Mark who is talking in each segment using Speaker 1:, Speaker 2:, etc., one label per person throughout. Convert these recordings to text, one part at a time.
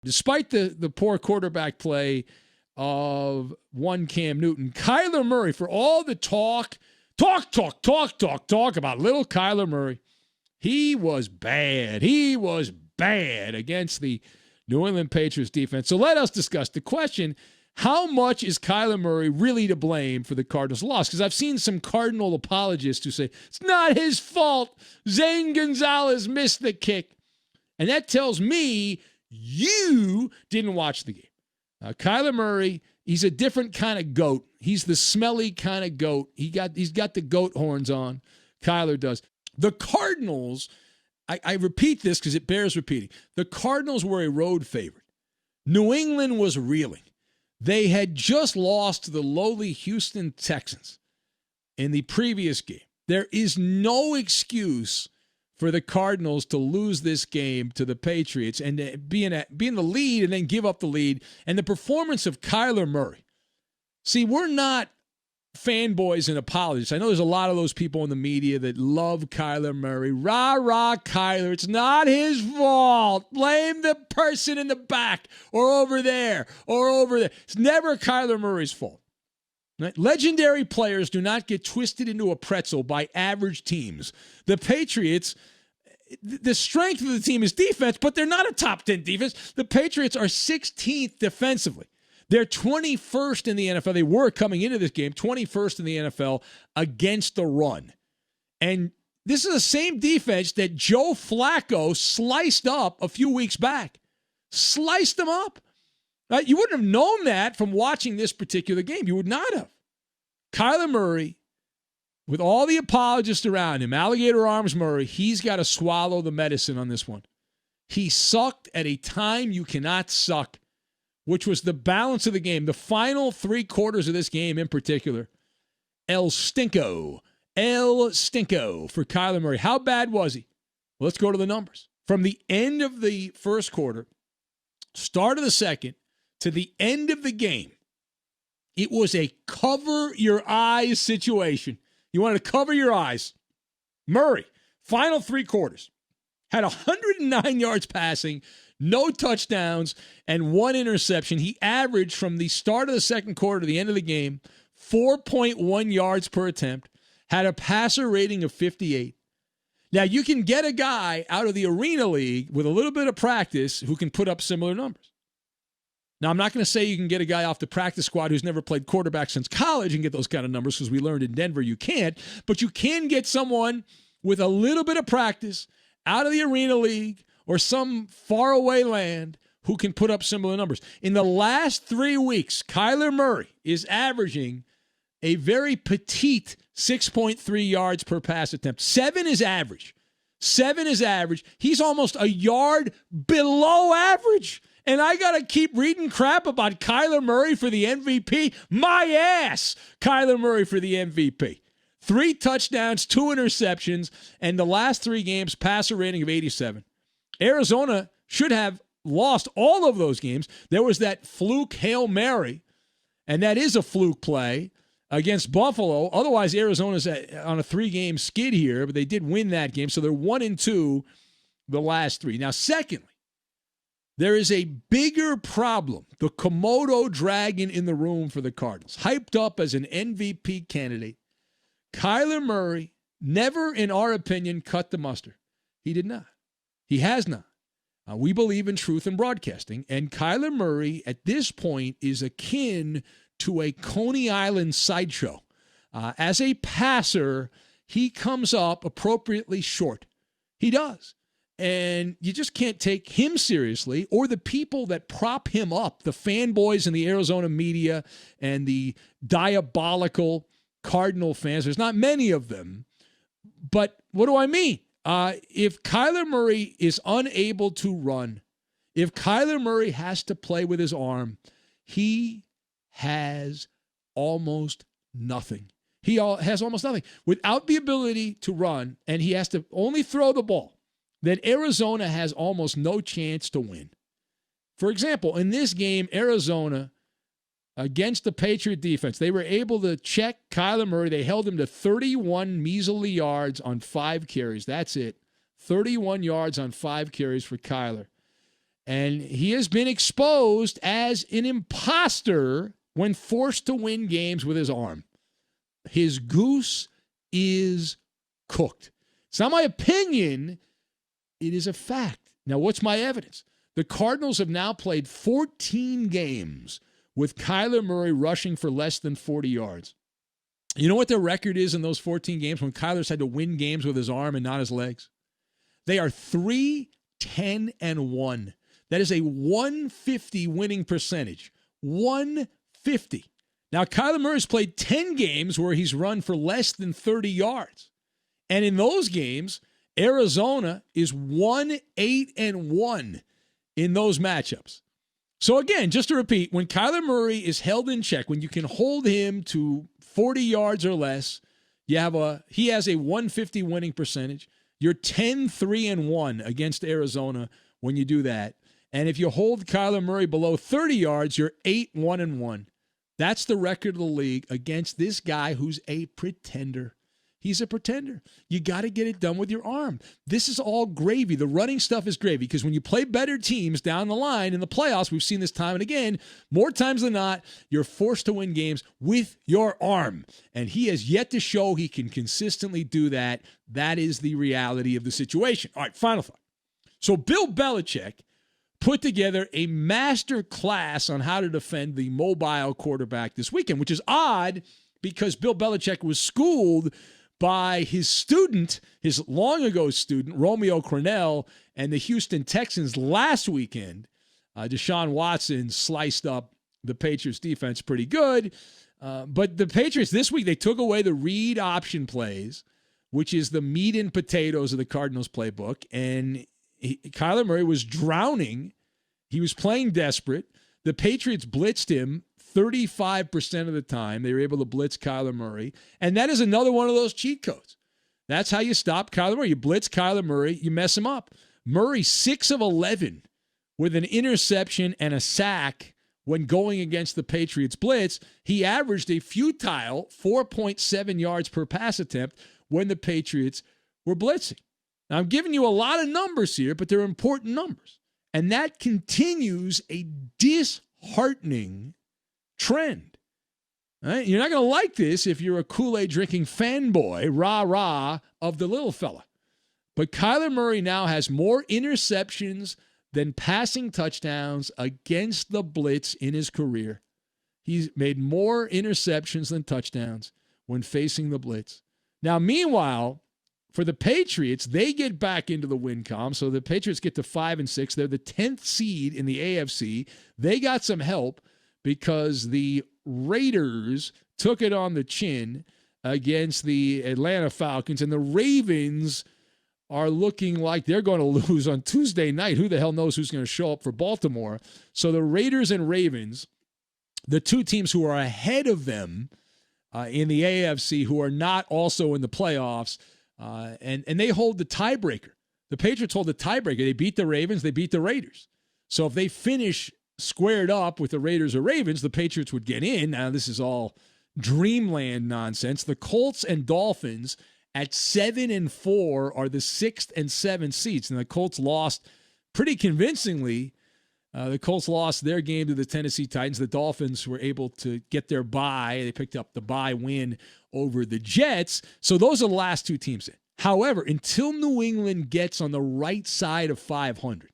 Speaker 1: Despite the poor quarterback play of one Cam Newton, Kyler Murray, for all the talk about little Kyler Murray, he was bad. He was bad against the New England Patriots defense. So let us discuss the question, how much is Kyler Murray really to blame for the Cardinals' loss? Because I've seen some Cardinal apologists who say, it's not his fault. Zane Gonzalez missed the kick. And that tells me you didn't watch the game. Kyler Murray, he's a different kind of goat. He's the smelly kind of goat. He's got the goat horns on. Kyler does. The Cardinals, I repeat this because it bears repeating. The Cardinals were a road favorite. New England was reeling. They had just lost to the lowly Houston Texans in the previous game. There is no excuse for the Cardinals to lose this game to the Patriots and be in the lead and then give up the lead. And the performance of Kyler Murray. See, we're not fanboys and apologists. I know there's a lot of those people in the media that love Kyler Murray. Rah, rah, Kyler. It's not his fault. Blame the person in the back or over there or over there. It's never Kyler Murray's fault. Right? Legendary players do not get twisted into a pretzel by average teams. The Patriots, the strength of the team is defense, but they're not a top 10 defense. The Patriots are 16th defensively. They're 21st in the NFL. They were coming into this game, 21st in the NFL against the run. And this is the same defense that Joe Flacco sliced up a few weeks back. Sliced them up. You wouldn't have known that from watching this particular game. You would not have. Kyler Murray, with all the apologists around him, Alligator Arms Murray, he's got to swallow the medicine on this one. He sucked at a time you cannot suck, which was the balance of the game. The final 3 quarters of this game in particular, El Stinko for Kyler Murray. How bad was he? Well, let's go to the numbers. From the end of the first quarter, start of the second, to the end of the game, it was a cover your eyes situation. You wanted to cover your eyes. Murray, final 3 quarters, had 109 yards passing, no touchdowns, and 1 interception. He averaged from the start of the second quarter to the end of the game 4.1 yards per attempt, had a passer rating of 58. Now, you can get a guy out of the Arena League with a little bit of practice who can put up similar numbers. Now, I'm not going to say you can get a guy off the practice squad who's never played quarterback since college and get those kind of numbers because we learned in Denver you can't, but you can get someone with a little bit of practice out of the Arena League or some faraway land who can put up similar numbers. In the last 3 weeks, Kyler Murray is averaging a very petite 6.3 yards per pass attempt. 7 is average. He's almost a yard below average. And I got to keep reading crap about Kyler Murray for the MVP? My ass, Kyler Murray for the MVP. 3 touchdowns, 2 interceptions, and the last 3 games, passer rating of 87. Arizona should have lost all of those games. There was that fluke Hail Mary, and that is a fluke play against Buffalo. Otherwise, Arizona's on a 3-game skid here, but they did win that game, so they're 1-2 the last 3. Now, secondly, there is a bigger problem, the Komodo dragon in the room for the Cardinals, hyped up as an MVP candidate. Kyler Murray never, in our opinion, cut the mustard. He did not. He has not. We believe in truth in broadcasting, and Kyler Murray at this point is akin to a Coney Island sideshow. As a passer, he comes up appropriately short. He does. And you just can't take him seriously or the people that prop him up, the fanboys in the Arizona media and the diabolical Cardinal fans. There's not many of them. But what do I mean? If Kyler Murray is unable to run, if Kyler Murray has to play with his arm, he has almost nothing. He has almost nothing. Without the ability to run, and he has to only throw the ball, then Arizona has almost no chance to win. For example, in this game, Arizona, against the Patriot defense, they were able to check Kyler Murray. They held him to 31 measly yards on 5 carries. That's it. 31 yards on 5 carries for Kyler. And he has been exposed as an imposter when forced to win games with his arm. His goose is cooked. It's not my opinion. It is a fact. Now, what's my evidence? The Cardinals have now played 14 games with Kyler Murray rushing for less than 40 yards. You know what their record is in those 14 games when Kyler's had to win games with his arm and not his legs? They are 3-10-1. That is a 150 winning percentage. 150. Now, Kyler Murray's played 10 games where he's run for less than 30 yards. And in those games, Arizona is 1-8-1 in those matchups. So again, just to repeat, when Kyler Murray is held in check, when you can hold him to 40 yards or less, he has a 150 winning percentage. You're 10-3-1 against Arizona when you do that. And if you hold Kyler Murray below 30 yards, you're 8-1-1. That's the record of the league against this guy who's a pretender. He's a pretender. You got to get it done with your arm. This is all gravy. The running stuff is gravy because when you play better teams down the line in the playoffs, we've seen this time and again, more times than not, you're forced to win games with your arm. And he has yet to show he can consistently do that. That is the reality of the situation. All right, final thought. So Bill Belichick put together a master class on how to defend the mobile quarterback this weekend, which is odd because Bill Belichick was schooled by his student, his long-ago student, Romeo Crennel, and the Houston Texans last weekend. Deshaun Watson sliced up the Patriots defense pretty good. But the Patriots this week, they took away the read option plays, which is the meat and potatoes of the Cardinals playbook. And Kyler Murray was drowning. He was playing desperate. The Patriots blitzed him 35% of the time. They were able to blitz Kyler Murray. And that is another one of those cheat codes. That's how you stop Kyler Murray. You blitz Kyler Murray, you mess him up. Murray, 6 of 11 with an interception and a sack when going against the Patriots blitz. He averaged a futile 4.7 yards per pass attempt when the Patriots were blitzing. Now, I'm giving you a lot of numbers here, but they're important numbers. And that continues a disheartening trend. Right? You're not going to like this if you're a Kool-Aid drinking fanboy, rah-rah, of the little fella. But Kyler Murray now has more interceptions than passing touchdowns against the blitz in his career. He's made more interceptions than touchdowns when facing the blitz. Now, meanwhile, for the Patriots, they get back into the win column. So the Patriots get to 5-6. They're the 10th seed in the AFC. They got some help because the Raiders took it on the chin against the Atlanta Falcons, and the Ravens are looking like they're going to lose on Tuesday night. Who the hell knows who's going to show up for Baltimore? So the Raiders and Ravens, the two teams who are ahead of them in the AFC, who are not also in the playoffs, and they hold the tiebreaker. The Patriots hold the tiebreaker. They beat the Ravens. They beat the Raiders. So if they finish squared up with the Raiders or Ravens, the Patriots would get in. Now, this is all dreamland nonsense. The Colts and Dolphins at 7-4 are the 6th and 7th seeds. And the Colts lost pretty convincingly. The Colts lost their game to the Tennessee Titans. The Dolphins were able to get their bye. They picked up the bye win over the Jets. So those are the last two teams in. However, until New England gets on the right side of 500,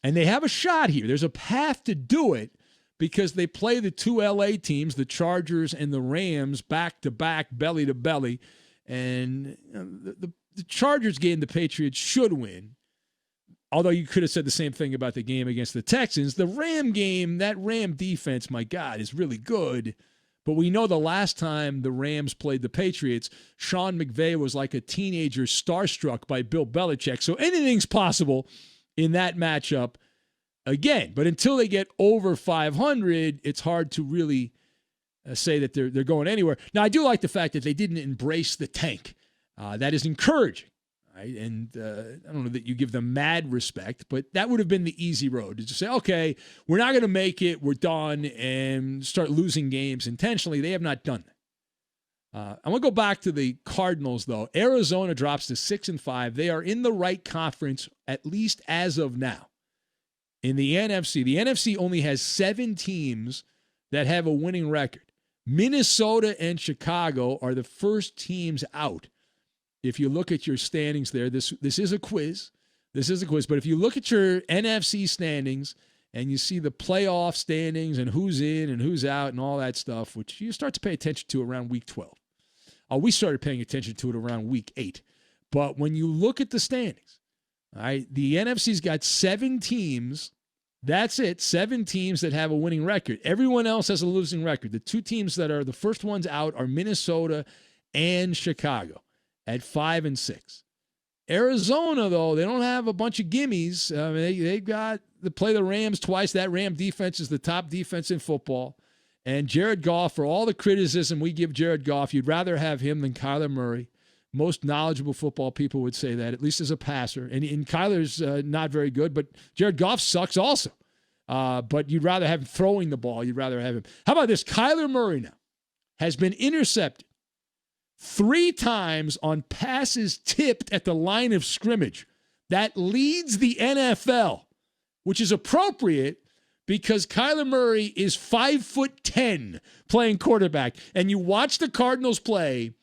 Speaker 1: and they have a shot here, there's a path to do it because they play the two LA teams, the Chargers and the Rams, back-to-back, belly-to-belly. And the Chargers game the Patriots should win. Although you could have said the same thing about the game against the Texans. The Ram game, that Ram defense, my God, is really good. But we know the last time the Rams played the Patriots, Sean McVay was like a teenager starstruck by Bill Belichick. So anything's possible in that matchup again. But until they get over 500, it's hard to really say that they're going anywhere. Now, I do like the fact that they didn't embrace the tank. That is encouraging. Right? And I don't know that you give them mad respect, but that would have been the easy road to just say, okay, we're not going to make it, we're done, and start losing games intentionally. They have not done that. I'm going to go back to the Cardinals, though. Arizona drops to 6-5. They are in the right conference, at least as of now. in the NFC only has 7 teams that have a winning record. Minnesota and Chicago are the first teams out. If you look at your standings there, this is a quiz. This is a quiz. But if you look at your NFC standings and you see the playoff standings and who's in and who's out and all that stuff, which you start to pay attention to around week 12. We started paying attention to it around week 8. But when you look at the standings, all right, the NFC's got 7 teams. That's it, 7 teams that have a winning record. Everyone else has a losing record. The 2 teams that are the first ones out are Minnesota and Chicago at 5 and 6. Arizona, though, they don't have a bunch of gimmies. They've got to play the Rams twice. That Ram defense is the top defense in football. And Jared Goff, for all the criticism we give Jared Goff, you'd rather have him than Kyler Murray. Most knowledgeable football people would say that, at least as a passer. And Kyler's not very good, but Jared Goff sucks also. But you'd rather have him throwing the ball. You'd rather have him. How about this? Kyler Murray now has been intercepted 3 times on passes tipped at the line of scrimmage. That leads the NFL, which is appropriate because Kyler Murray is 5'10" playing quarterback. And you watch the Cardinals play,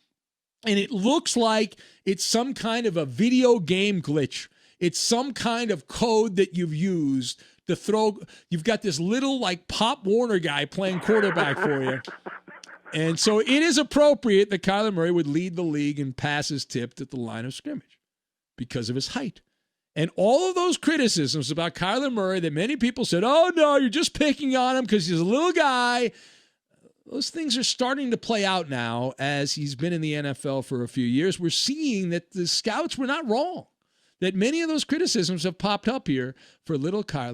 Speaker 1: and it looks like it's some kind of a video game glitch. It's some kind of code that you've used to throw. You've got this little like Pop Warner guy playing quarterback for you. And so it is appropriate that Kyler Murray would lead the league in passes tipped at the line of scrimmage because of his height. And all of those criticisms about Kyler Murray that many people said, oh, no, you're just picking on him because he's a little guy. Those things are starting to play out now as he's been in the NFL for a few years. We're seeing that the scouts were not wrong, that many of those criticisms have popped up here for little Kyler.